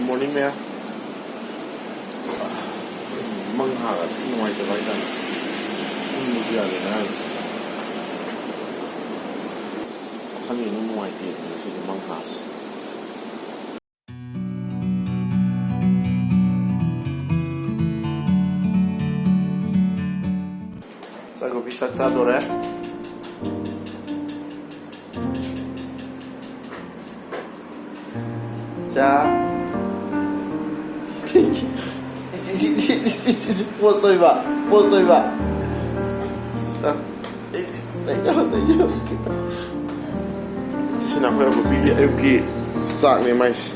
morning man. Mang haga tin nuai ta bai ta. Mu ya le na. Kan ni nuai ti ni si mang has. Sa go pista sa dore. Sa Postoy ba? Sina ko yung bibili ayun ki sak ni mais.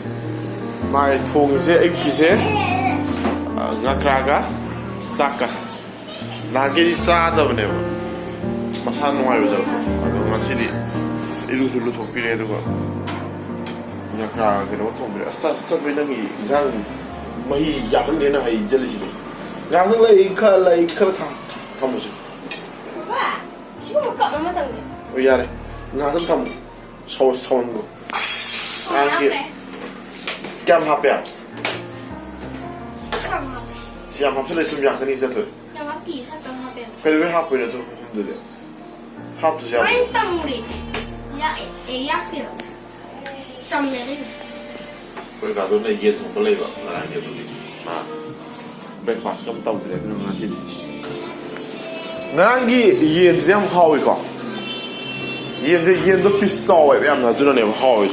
Mai thong se ayun ki se ngakraga saka. Lagi sa da bne. Masan nuai do. Ado masidi ilu sulu thopire do ko. Ngakraga no thopire. Sta bina ngi jang mai yaman ne na ai jelisi ni. Ga sang lai kha tham mo si. Ba. Si mo ka ma tang ni. O ya re. Nga tham sau go. Ang ki. Cam ha pe. Siam ha le tum ya ka ni sa to. Ya ma ti sa cam ha pe. Ka de ha pe ne to. De. Ha to ja. Ai tang ri. Ya ya ti. Cham ne ri. Ko ga do ne ye to ko le ba. Na ye to. Ma. Breakfast kam tau de na ti. Ngarang gi yen se yam hao ko. Yen the piece saw it yam na do na hao.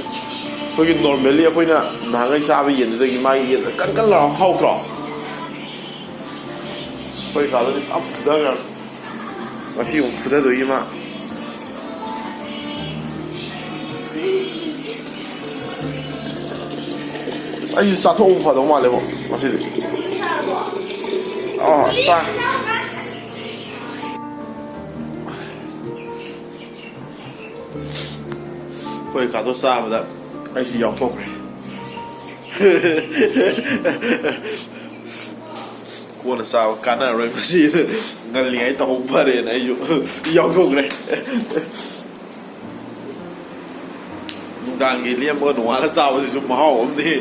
Ko gi normally ko na na ga sa ba yen de gi mai yen kan la hao ko. Ko ga do up da ga. Wa si yung fu da do yi ma. Ai sa thong pa do ma le bo. Ma si. Oh, sa. Ko ka do sa ba da. Ai si yao thok re. Ko na sa ka na re ma si. Ngal li ai ta ho pa re na yu. Yao thok re. Đang nghĩ liêm ơn hóa là sao thì dùng máu không đi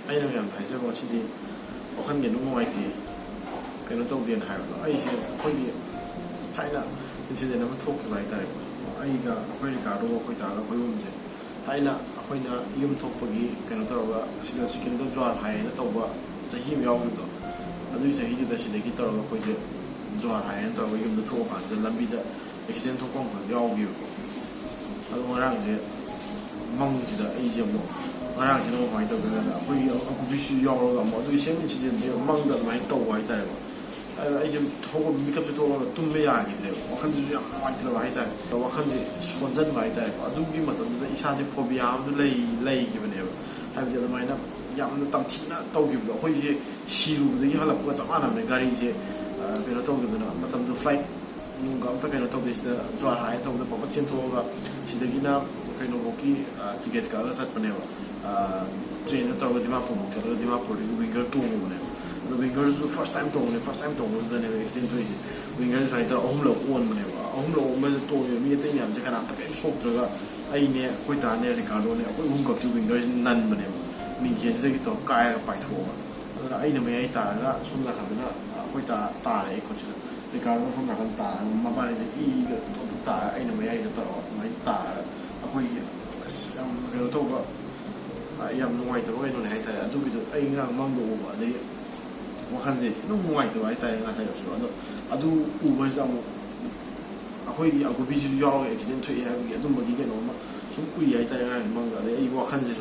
anh làm thấy cho có chi đi có khăn nhìn đúng ngoài thì cái nó tông tiền hải nó ai sẽ khơi điện thay là mình sẽ để nó thuốc cái bài tài ai cả khơi cả đồ khơi ta là khơi luôn gì thay là khơi là yếm thuốc cái nó tao là sẽ là cái nó cho hải nó tao là sẽ hiểm yếu hơn đó anh ấy sẽ hiểm yếu sẽ để cái tao là khơi sẽ cho hải nó tao yếm thuốc àจะ làm bây giờ Existen to kong kan yaw gi ado ngarang je mong ji da ai je mo ngarang ji no mai to ga da ko yi ko bi shi yaw ro ga mo do shen chi je de mong da mai to wai ta ba ai je to ko mi ka to tum me ya gi de wa khan ji ya mai ta wai ta wa khan ji suan jan wai ta adu gi ma da isa je phobia am du lei gi ba ne ba hai bi da mai na yam na tam thi na to gi ba ko ji shi ru de gi hala ko cha ma na me gari je pe na to gi na ma tam du flight nungga amta kaino tawde sida jwar hai tawda papa chen thoga sidagina kaino boki ticket ka sat panewa train tawga dimapur mo kala dimapur ri winger to mo ne the winger is first time to the ne extend to is winger is right ahum lo on mo ne ahum lo mo to mi te nyam je kana ta kai sok traga ai ne koi ta ne ricardo ne koi hum ka chu winger nan mo ne mi je se ki to kai ka pai tho adana ai ne me ai ta ga sum la khabina koi ta re ko chu Ricardo không thằng ta mà ba này thì cái ta anh là mấy ai sẽ tao mấy ta tôi cái nó đâu có em ngoài từ cái này hay thay tôi bị anh đang mang đồ vào đây mà khăn gì nó ngoài từ cái thay là thay được rồi đó tôi u bây giờ tôi đi aku bị chịu gió accident thuê hay cái tôi mới đi cái nó mà chúng quỳ hay thay là mang vào đây ai vào khăn gì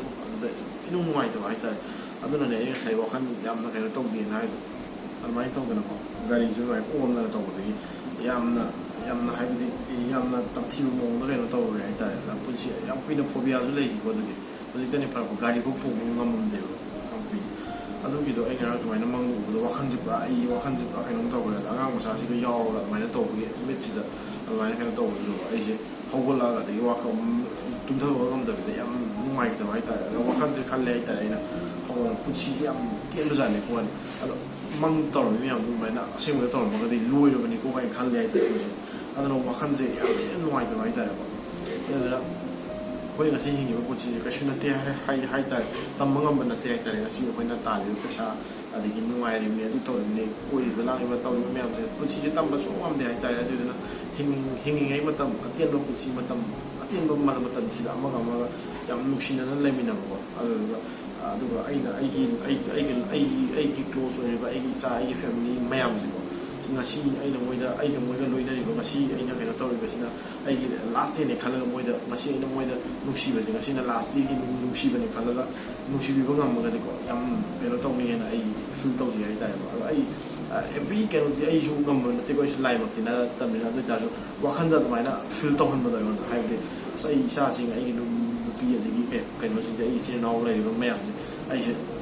chúng nó ngoài từ cái thay tôi là này thay vào khăn em là cái nó tông tiền hay mai tông cái nó gari ju ai on na to de yamna haibdi yamna tamthiu mo no re no to re ta la punchi yam pina phobia ju le ko de de tani pra ko gari ko pu ngam de am pi adu bi do ai gara to mai na mang u do wa khan ju pra kai no to re la nga mo sa si ko yaw la mai na to ge mit chi da mai na kai no to ju ai je hau ko la de wa ko tum tho ko de de yam mai ta mai ta la wa khan ju khan le ta ai na ho punchi yam tian lu za ne ko adu mang tàu này nhiều nhưng mà nó xem cái tàu mà cái gì lui rồi mình cũng phải khăn lấy tới rồi, anh nó mà khăn gì ăn thì ngoài từ ngoài tới, nên là ꯑꯩꯈꯣꯏ ꯉꯁꯤ ꯍꯤꯡꯉꯤꯕ ꯄꯨꯟꯁꯤꯁꯦ ꯀꯩꯁꯨ ꯅꯠꯇꯦ ꯍꯥꯏꯇꯥꯔꯦ ꯇꯝꯕ ꯉꯝꯕ ꯅꯠꯇꯦ ꯍꯥꯏꯇꯥꯔꯦ ꯉꯁꯤ ꯑꯩꯈꯣꯏꯅ ꯇꯥꯜꯂꯤꯕ ꯄꯩꯁꯥ ꯑꯗꯒꯤ ꯅꯨꯡꯉꯥꯏꯔꯤꯕꯅꯤ ꯑꯗꯨ ꯇꯧꯔꯤꯕꯅꯤ ꯀꯣꯏꯔꯤꯕ ꯂꯥꯡꯂꯤꯕ ꯇꯧꯔꯤꯕ ꯃꯌꯥꯝꯁꯦ ꯄꯨꯟꯁꯤꯁꯦ ꯇꯝꯕ ꯁꯨꯡ ꯉꯝꯗꯦ ꯍꯥꯏꯇꯥꯔꯦ ꯑꯗꯨꯗꯨꯅ ꯍꯤꯡꯉꯤꯉꯩ ꯃꯇꯝ ꯑꯇꯦꯟꯕ ꯄꯨꯟꯁꯤ ꯃꯇꯝ ꯑꯇꯦꯟꯕ ꯃꯇꯝꯁꯤꯗ ꯑꯃꯒ ꯑꯃꯒ ꯌꯥꯝ ꯅꯨꯡꯁꯤꯅꯅ ꯂꯩꯃꯤꯟꯅꯕꯀꯣ ꯑꯗꯨꯒ ꯑꯩꯅ ꯑꯩꯒꯤ ꯀ꯭ꯂꯣꯖ ꯑꯣꯏꯔꯤꯕ ꯑꯩꯒꯤ ꯏꯆꯥ ꯑꯩꯒꯤ ꯐꯦꯃꯤꯂꯤ ꯃꯌꯥꯝꯁꯤꯀꯣ ꯉꯁꯤ ꯑꯩꯒ ꯃꯣꯏꯒ ꯂꯣꯏꯅꯔꯤꯕ ꯉꯁꯤ ꯑꯩꯅ ꯀꯩꯅꯣ ꯇꯧꯔꯤꯕꯁꯤꯅ ꯑꯩꯒꯤ ꯂꯥꯁ ꯗꯦꯅꯦ ꯈꯜꯂꯒ ꯉꯁꯤ ꯑꯩꯅ ꯃꯣꯏꯗ ꯅꯨꯡꯁꯤꯕꯁꯦ ꯉꯁꯤꯅ ꯂꯥꯁ ꯗꯦꯒꯤ ꯅꯨꯡꯁꯤꯕꯅꯦ ꯈꯜꯂꯒ ꯅꯨꯡꯁꯤꯕꯤꯕ ꯉꯝꯃꯒꯗꯤꯀꯣ ꯌꯥꯝ ꯀꯩꯅꯣ ꯇꯧꯅꯤꯅ ꯑꯩ ꯐꯤꯜ ꯇꯧꯖꯩ ꯍꯥꯏꯇꯥꯔꯦꯀꯣ ꯑꯗꯣ ꯑꯩ ꯑꯦꯕ꯭ꯔꯤ ꯀꯩꯅꯣꯗꯤ ꯑꯩꯁꯨ ꯉꯝꯕ ꯅꯠꯇꯦꯀꯣ ꯑꯩꯁꯨ ꯂꯥꯏꯃꯛꯇꯤ ꯅꯠꯇꯕꯅꯤꯅ ꯑꯗꯨ ꯑꯣꯏꯇꯥꯔꯁꯨ ꯋꯥꯈꯟꯗ ꯑꯗꯨꯃꯥꯏꯅ ꯐꯤꯜ ꯇꯧꯍꯟꯕꯗꯣ ꯑꯩꯉꯣꯟꯗ ꯍꯥꯏꯕꯗꯤ ꯑꯁ ꯑꯩ ꯏꯆꯥꯁꯤꯡ ꯑꯩꯒꯤ ꯅꯨꯄꯤ ꯑꯗꯒꯤ ꯀꯩꯅꯣꯁꯤꯡꯁꯦ ꯑꯩ ꯏꯆꯤꯜ ꯏꯅꯥꯎ ꯂꯩꯔꯤꯕ ꯃꯌꯥꯝꯁꯦ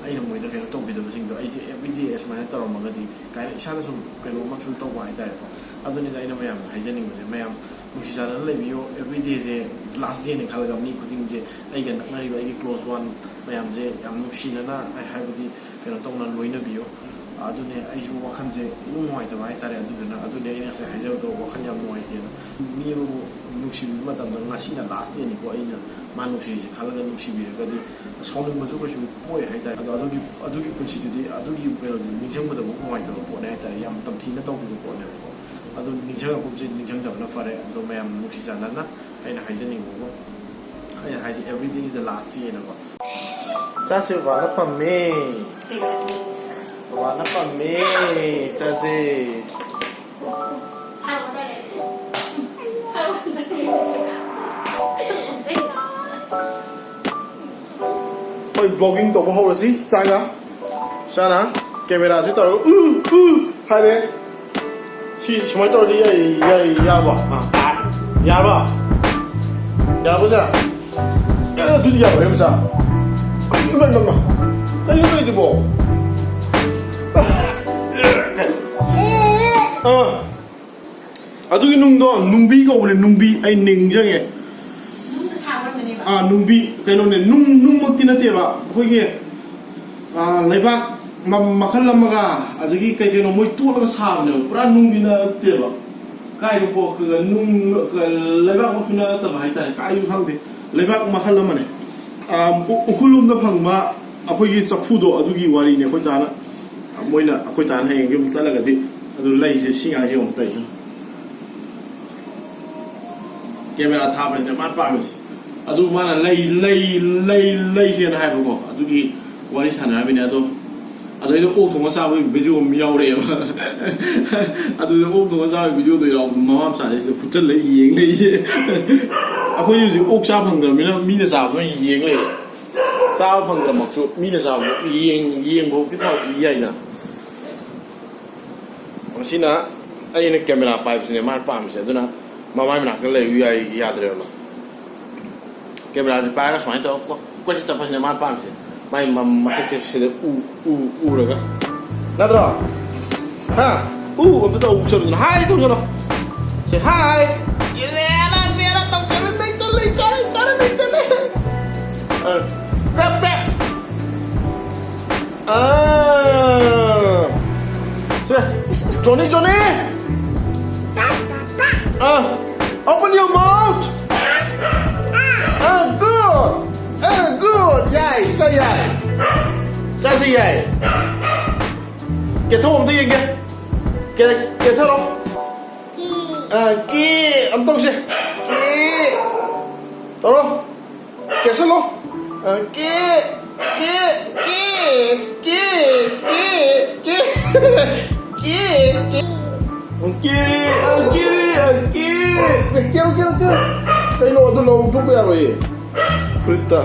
ꯑꯩꯅ ꯃꯣꯏꯗ ꯀꯩꯅꯣ ꯇꯧꯕꯤꯗꯕꯁꯤꯡꯗꯣ ꯑꯩꯁꯦ ꯑꯦꯕ꯭ꯔꯤꯗꯦ ꯁꯨꯃꯥꯏꯅ ꯇꯧꯔꯝꯃꯒꯗꯤ ꯀꯥꯏꯅ ꯏꯁꯥꯗ ꯁꯨꯝ ꯀꯩꯅꯣꯝꯃ ꯐꯤꯜ ꯇꯧꯕ ꯍꯥꯏꯇꯥꯔꯦꯀꯣ ꯑꯗꯨꯅꯤꯗ ꯑꯩꯅ ꯃꯌꯥꯝꯗ ꯍꯥꯏꯖꯅꯤꯡꯕꯁꯦ ꯃꯌꯥꯝ ꯅꯨꯡꯁꯤ ꯆꯥꯟꯅꯅ ꯂꯩꯕꯤꯌꯣ ꯑꯦꯕ꯭ꯔꯤꯗꯦꯁꯦ ꯂꯥꯁ ꯗꯦꯅꯦ ꯈꯜꯂꯒ ꯃꯤ ꯈꯨꯗꯤꯡꯁꯦ ꯑꯩꯒ ꯅꯛꯅꯔꯤꯕ ꯑꯩꯒꯤ ꯀ꯭ꯂꯣꯖ ꯋꯥꯟ ꯃꯌꯥꯝꯁꯦ ꯌꯥꯝ ꯅꯨꯡꯁꯤꯅꯅ ꯍꯥꯏꯕꯗꯤ ꯀꯩꯅꯣ ꯇꯧꯅ ꯂꯣꯏꯅꯕꯤꯌꯣ ꯑꯗꯨꯅꯦ ꯑꯩꯁꯨ ꯋꯥꯈꯜꯁꯦ ꯏꯅꯨꯡ ꯅꯨꯡꯉꯥꯏꯇꯕ ꯍꯥꯏꯇꯥꯔꯦ ꯑꯗꯨꯅꯦ ꯑꯩꯅ ꯉꯁꯥꯏ ꯍꯥꯏꯖꯕꯗꯣ ꯋꯥꯈꯜ ꯌꯥꯝ ꯅꯨꯡꯉꯥꯏꯇꯦꯅ ꯃꯤ ꯑꯃꯕꯨ ꯅꯨꯡꯁꯤꯕꯤꯕ ꯃꯇꯝꯗ ꯉꯁꯤꯅ ꯂꯥꯁ ꯗꯦꯅꯤꯀꯣ ꯑꯩꯅ ꯃꯥ ꯅꯨꯡꯁꯤꯔꯤꯁꯦ ꯈꯜꯂꯒ ꯅꯨꯡꯁꯤꯕꯤꯔꯒꯗꯤ ꯁꯥꯎꯅꯤꯡꯕꯁꯨ ꯀꯩꯁꯨ ꯄꯣꯛꯑꯦ ꯍꯥꯏꯇꯥꯔꯦ ꯑꯗꯣ ꯑꯗꯨꯒꯤ ꯄꯨꯟꯁꯤꯗꯨꯗꯤ ꯑꯗꯨꯒꯤ ꯀꯩꯅꯣꯗꯤ ꯅꯤꯡꯁꯤꯡꯕꯗꯕꯨ ꯅꯨꯡꯉꯥꯏꯇꯕ ꯄꯣꯠꯅꯦ ꯍꯥꯏꯇꯥꯔꯦ ꯌꯥꯝ ꯇꯝꯊꯤꯅ ꯇꯧꯈꯤꯕ ꯄꯣꯠꯅꯦꯕꯀꯣ ꯑꯗꯨ ꯅꯤꯡꯁꯤꯡꯉꯛꯄꯁꯦ ꯅꯤꯡꯁꯤꯡꯗꯕꯅ ꯐꯔꯦ ꯑꯗꯣ ꯃꯌꯥꯝ ꯅꯨꯡꯁꯤ ꯆꯥꯟꯅꯅ ꯑꯩꯅ ꯍꯥꯏꯖꯅꯤꯡꯕꯕꯨ ꯑꯩꯅ ꯍꯥꯏꯁꯦ ꯑꯦꯕ꯭ꯔꯤꯗꯦ ꯏꯁ ꯗ ꯂꯥꯁ ꯗꯦꯅꯀꯣ ꯆꯥꯁꯦ ꯕꯕꯥꯅ ꯄꯥꯝꯃꯦ ꯕꯕꯥꯅ ꯄꯥꯝꯃꯦ ꯆꯥꯁꯦ ꯑꯩꯈꯣꯏ ꯕ꯭ꯂꯣꯒꯤꯡ ꯇꯧꯕ ꯍꯧꯔꯁꯤ ꯆꯥꯅ ꯀꯦꯃꯦꯔꯥꯁꯤ ꯇꯧꯔꯒ ꯍꯥꯏꯔꯦ ꯁꯤ ꯁꯨꯃꯥꯏꯅ ꯇꯧꯔꯗꯤ ꯌꯥꯔꯕꯣ ꯌꯥꯔꯕꯣ ꯁꯦ ꯑꯗꯨꯗꯤ ꯌꯥꯔꯣꯏ ꯃꯆꯥ ꯀꯩꯅꯣ ꯇꯧꯔꯤꯗꯨꯕꯣ ꯑꯗꯨꯒꯤ ꯅꯨꯡꯗꯣ ꯅꯨꯡꯕꯤ ꯀꯧꯕꯅꯦ ꯅꯨꯡꯕꯤ ꯑꯩ ꯅꯤꯡꯁꯤꯡꯉꯦ ꯅꯨꯡꯕꯤ ꯀꯩꯅꯣꯅꯦ ꯅꯨꯡꯃꯛꯇꯤ ꯅꯠꯇꯦꯕ ꯑꯩꯈꯣꯏꯒꯤ ꯂꯩꯕꯥꯛ ꯃꯈꯜ ꯑꯃꯒ ꯑꯗꯒꯤ ꯀꯩꯅꯣ ꯃꯣꯏ ꯇꯣꯠꯂꯒ ꯁꯥꯕꯅꯦꯕ ꯄꯨꯔꯥ ꯅꯨꯡꯕꯤ ꯅꯠꯇꯦꯕ ꯀꯥꯏꯕ ꯄꯣꯠ ꯂꯩꯕꯥꯛꯃꯛꯁꯨ ꯅꯠꯇꯕ ꯍꯥꯏꯇꯥꯔꯦ ꯀꯥꯏꯁꯨ ꯈꯪꯗꯦ ꯂꯩꯕꯥꯛ ꯃꯈꯜ ꯑꯃꯅꯦ ꯎꯈ꯭ꯔꯨꯜꯂꯣꯝꯗ ꯐꯪꯕ ꯑꯩꯈꯣꯏꯒꯤ ꯆꯐꯨꯗꯣ ꯑꯗꯨꯒꯤ ꯋꯥꯔꯤꯅꯦ ꯑꯩꯈꯣꯏ ꯇꯥꯅ ꯍꯌꯦꯡ ꯌꯨꯝ ꯆꯠꯂꯒꯗꯤ ꯑꯗꯨ ꯂꯩꯁꯦ ꯁꯤ ꯉꯥꯏꯁꯦ ꯑꯃꯨꯛ ꯇꯧꯔꯤꯁꯦ ꯀꯦꯃꯦꯔꯥ ꯊꯥꯕꯁꯤꯅꯦ ꯃꯥꯅ ꯄꯥꯝꯃꯤꯁꯦ ꯑꯗꯨ ꯃꯥꯅ ꯂꯩꯁꯦꯅ ꯍꯥꯏꯕꯀꯣ ꯑꯗꯨꯒꯤ ꯋꯥꯔꯤ ꯁꯥꯟꯅꯔꯝꯃꯤꯅꯦ ꯑꯗꯩꯗ ꯑꯣꯛ ꯊꯣꯡꯉ ꯆꯥꯕꯒꯤ ꯚꯤꯗꯤꯑꯣ ꯑꯃ ꯌꯥꯎꯔꯛꯑꯦꯕ ꯑꯗꯨꯗ ꯑꯣꯛ ꯊꯣꯡꯉ ꯆꯥꯕꯒꯤ ꯚꯤꯗꯤꯑꯣꯗꯣ ꯌꯥꯎꯕ ꯃꯃꯥ ꯃꯆꯥꯁꯦ ꯁꯤꯗ ꯐꯨꯠꯆꯜꯂ ꯌꯦꯡ ꯂꯩꯌꯦ ꯑꯩꯈꯣꯏ ꯍꯧꯖꯤꯛ ꯑꯣꯛ ꯆꯥꯕ ꯐꯪꯗ꯭ꯔꯕꯅꯤ나 ꯃꯤꯅ ꯆꯥꯕꯗꯣ ꯌꯦꯡ ꯂꯩꯔꯦ ꯆꯥꯕ ꯐꯪꯗ꯭ꯔꯃꯛꯁꯨ ꯃꯤꯅ ꯆꯥꯕꯗꯣ ꯌꯦꯡꯕꯐꯥꯎꯗꯤ ꯌꯥꯏꯗꯅ ꯃꯁꯤꯅ ꯑꯩꯅ ꯀꯦꯃꯦꯔꯥ ꯄꯥꯏꯕꯁꯤꯅꯦ ꯃꯥꯅ ꯄꯥꯝꯃꯤꯁꯦ ꯑꯗꯨꯅ ꯃꯃꯥꯏ ꯃꯅꯥꯛꯇ ꯂꯩꯕ ꯌꯥꯗ꯭ꯔꯦꯕ ꯀꯦꯃꯦꯔꯥꯁꯦ ꯄꯥꯏꯔꯒ ꯁꯨꯃꯥꯏꯅ ꯇꯧꯔꯒ ꯀꯣꯏꯆꯠ ꯆꯠꯄꯁꯤꯅꯦ ꯃꯥꯅ ꯄꯥꯝꯃꯤꯁꯦ ꯃꯥꯏ ꯃꯁꯛꯁꯦ ꯁꯤꯗ ꯎꯔꯒ ꯅꯠꯇ꯭ꯔꯣ ꯑꯝꯇ ꯇꯧꯁꯜꯂꯨꯗꯅ ꯍꯥꯏ ꯇꯧꯁꯜꯂꯣ ꯁꯦ ꯍꯥꯏ Johnny! Open your mouth! Good! Yay! Say yay! Say yay! Kẻ thua không đi kìa! Kẻ thua không? Kia! Ông tông xe! Kia! Tao đâu? Kẻ sân luôn! Kia! Cái lỗ tôi lâu thuốc bây giờ rồi Frita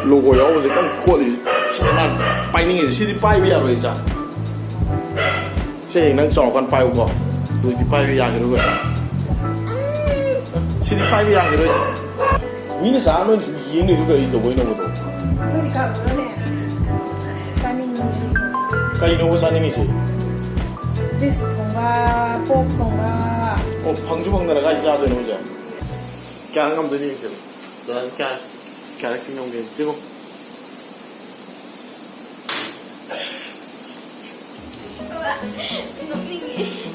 logo yaw gì kan kholi sinan pai ni si di pai bây giờ rồi sao sẽ năng sọ con pai ko rồi di pai bây giờ rồi si di pai bây giờ rồi sao mình sao nó yeng ni cái đồ với nó một đồ cái nó sao ni gì beef 통과, pork 통과. 방주 방나라가 이사 되는 거죠. 그냥 하면 되니 이제. 난 그냥 같은 경우에 지금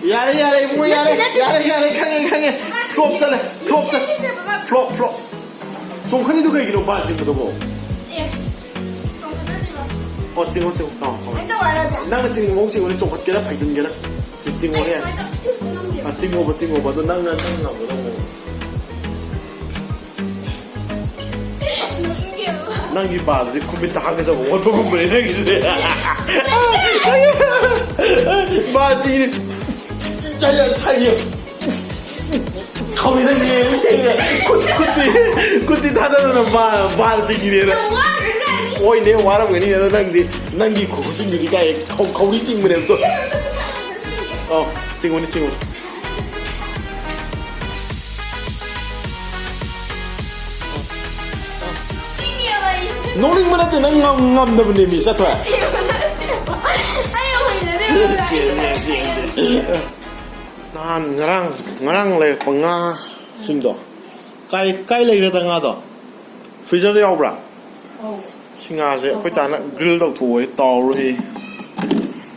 야래 뭐 야래 강해 flop 살래 flop ꯆꯣꯡꯈꯠꯂꯤꯗꯣ ꯀꯩꯒꯤꯅꯣ ꯕꯥꯜ ꯆꯤꯡꯕꯗꯨꯕꯣ ꯑꯦ ꯆꯣꯡꯈꯠꯅꯁꯤꯕ ꯑꯣ ꯆꯤꯡꯉꯣ ꯑꯩ ꯇꯧꯔꯒ ꯅꯪꯅ ꯆꯤꯡꯕ ꯃꯑꯣꯡ ꯆꯤꯡꯉꯣꯅꯦ ꯆꯣꯡꯈꯠꯀꯦꯔꯥ ꯐꯩꯖꯤꯟꯒꯦꯔꯥ ꯆꯤꯡꯉꯣꯅꯦ ꯆꯤꯡꯉꯣꯕ ꯑꯗꯣ ꯅꯪ ꯉꯝꯒꯗꯧ ꯃꯑꯣꯡ ꯅꯪꯒꯤ ꯕꯥꯜꯗꯨꯗꯤ ꯈꯨꯃꯤꯠꯇ ꯍꯥꯡꯒꯖꯕ ꯑꯣꯠꯄꯒꯨꯝꯕꯅꯦ ꯅꯪꯒꯤꯗꯨꯗꯤ ꯕꯥꯜ ꯆꯤꯡꯉꯤ 차이요. 거기다 굿디 타다는 바르지기래라. 오이 내 와라 괜히 난기 고진들이 가에 거기 찍으면 또. 찍으니. 노링만 할때 난 ngầm 놈이 사토야. ngarang le panga singdo kai le ra tanga do freezer yaw bra singa se khoi ta na grill dau thoi taw ri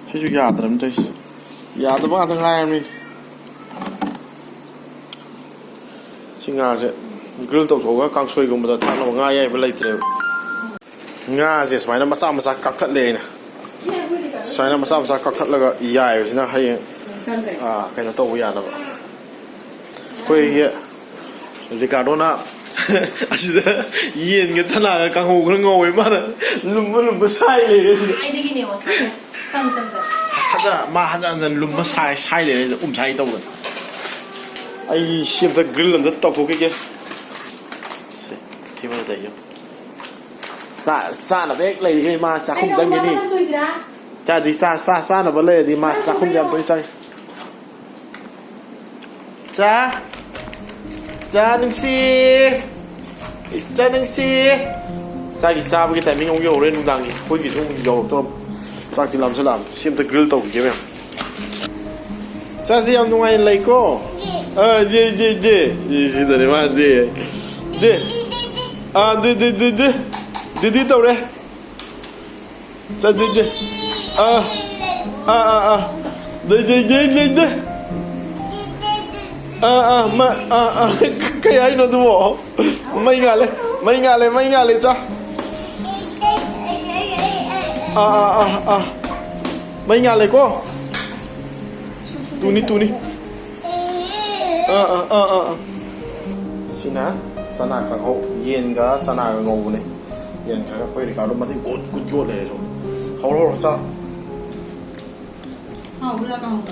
chi chu ya dram tai ya da ba ta ngai mi singa se grill dau thoi ga kang soi gum da ta no nga yai ba lai tre nga se smaina macha kak that le na smaina macha kak that la ga yai sina hai kayaknya tahu ya nama. Kue ya, Ricardo na, asida, iya nggak tanah kang hong ngawai mana, lumba sai le. Ai dia gini mas, sama. Ada lumba sai le, sai tahu kan. Ai siapa tu grill anda tahu tu kaya. Si mana tahu? Sa na bek lagi ke mas sakum jang gini. Jadi sa na boleh di mas sakum jang tu sai. 자, 능씨, 있어 능씨. 쌀이 싸부기 타이밍 옮겨 오래 농당이 보이기 좀 여러 쌀기 남슬람 심도 그릴 또 그게 자세 양동아이 라이코 예 이시더니 만데 네 떠오래 자 네 cái ấy nó tu bộ mấy ngà lên sao mấy ngà lên cô tu ni sina sana kang ho yen ga sana ga ngô này yen ka khoi ri ka ro ma thi cốt le so ho sa bữa nào còn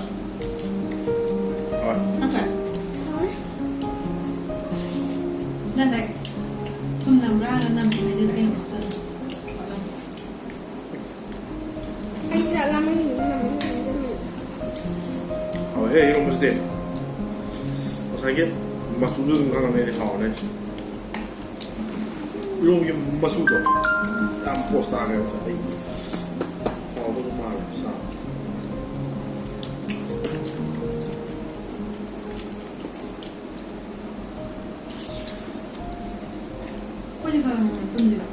นั่นแหละทุ่มน้ำร่างแล้วน้ำกินไม่ใช่ไอ้หนุ่มจันไอ้ชาลาไม่หนีน้ำไม่หนีจะหนีเฮ้ย이런 무슨 데 사게 마수도 강하네 차오네 이런 게 마수도 안 포스하게 어디 말을 사 꼬지가 던지라.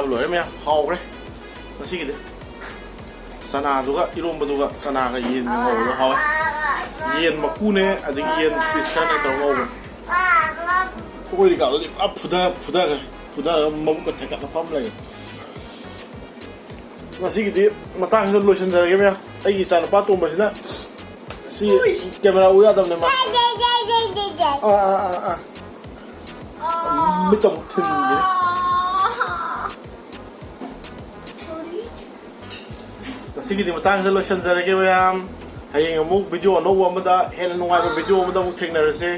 lưỡi em hầu đấy nó xí cái sana juga irom baduga sana ka yin hầu nó hầu yin mà cu nè à tiếng yin Christian này tao ngầu tôi đi搞đi à puda mông cái thạch cái phong này nó xí cái mà ta cái lotion rồi em ai cái sana pa tum basina si camera uya tao này mà mấy trong thình vậy sige di matang sa lotion sa lagi bayam ꯍꯌꯦꯡ ꯑꯃꯨꯛ video ꯑꯅꯧꯕ ꯑꯃꯗ ꯍꯦꯟꯅ ꯅꯨꯡꯉꯥꯏꯕ video ꯑꯃꯗ ꯑꯃꯨꯛ ꯊꯦꯡꯅꯔꯁꯦ